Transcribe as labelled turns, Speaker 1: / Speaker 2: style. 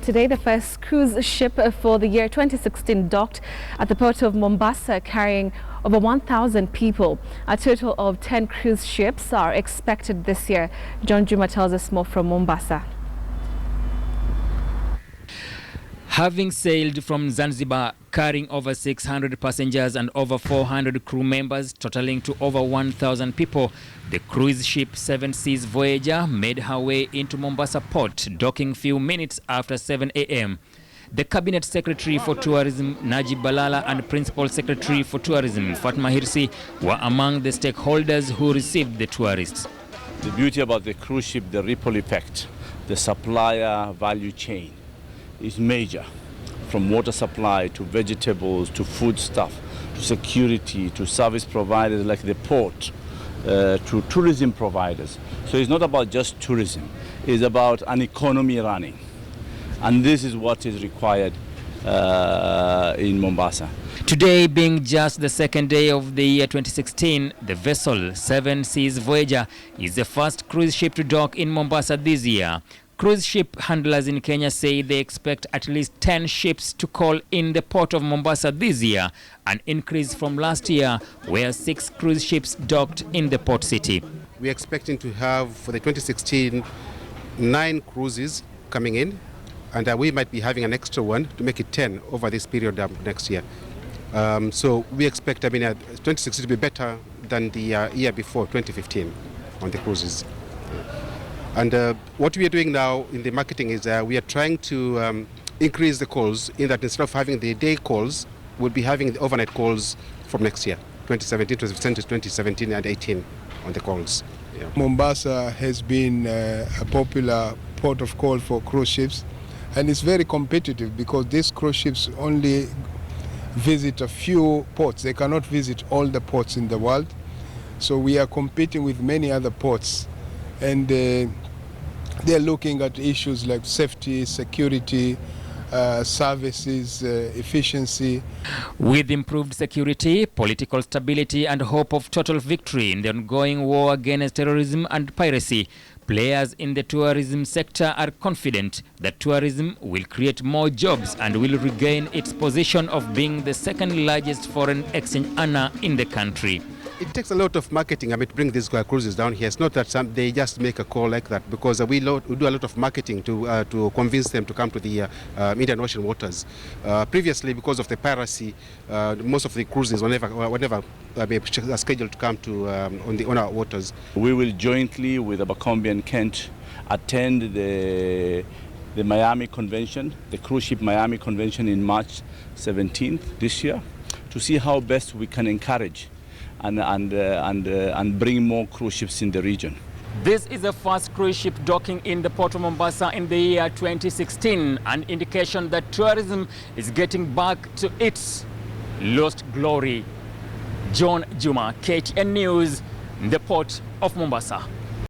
Speaker 1: Today, the first cruise ship for the year 2016 docked at the port of Mombasa, carrying over 1,000 people. A total of 10 cruise ships are expected this year. John Juma tells us more from Mombasa.
Speaker 2: Having sailed from Zanzibar, carrying over 600 passengers and over 400 crew members, totaling to over 1,000 people, the cruise ship Seven Seas Voyager made her way into Mombasa port, docking few minutes after 7 a.m. The Cabinet Secretary for Tourism, Najib Balala, and Principal Secretary for Tourism, Fatma Hirsi, were among the stakeholders who received the tourists.
Speaker 3: The beauty about the cruise ship, the ripple effect, the supplier value chain is major, from water supply to vegetables to food stuff to security to service providers like the port to tourism providers. So it's not about just tourism, it's about an economy running, and this is what is required in Mombasa.
Speaker 2: Today being just the second day of the year 2016, the vessel Seven Seas Voyager is the first cruise ship to dock in Mombasa this year. Cruise ship handlers in Kenya say they expect at least 10 ships to call in the port of Mombasa this year, an increase from last year where 6 cruise ships docked in the port city.
Speaker 4: We're expecting to have, for the 2016, 9 cruises coming in, and we might be having an extra one to make it 10 over this period next year. So we expect, 2016 to be better than the year before, 2015, on the cruises. And what we are doing now in the marketing is we are trying to increase the calls, in that instead of having the day calls, we'll be having the overnight calls from next year, 2017 and 18 on the calls. Yeah.
Speaker 5: Mombasa has been a popular port of call for cruise ships, and it's very competitive because these cruise ships only visit a few ports. They cannot visit all the ports in the world. So we are competing with many other ports, and they're looking at issues like safety, security, services, efficiency.
Speaker 2: With improved security, political stability, and hope of total victory in the ongoing war against terrorism and piracy, players in the tourism sector are confident that tourism will create more jobs and will regain its position of being the second largest foreign exchange earner in the country.
Speaker 4: It takes a lot of marketing, to bring these cruises down here. It's not that they just make a call like that, because we do a lot of marketing to convince them to come to the Indian Ocean waters. Previously, because of the piracy, most of the cruises were never scheduled to come to on our waters.
Speaker 3: We will jointly with Abercrombie and Kent attend the Miami Convention, the cruise ship Miami Convention in March 17th this year, to see how best we can encourage and bring more cruise ships in the region.
Speaker 2: This is the first cruise ship docking in the port of Mombasa in the year 2016, an indication that tourism is getting back to its lost glory. John Juma, KTN News, the port of Mombasa.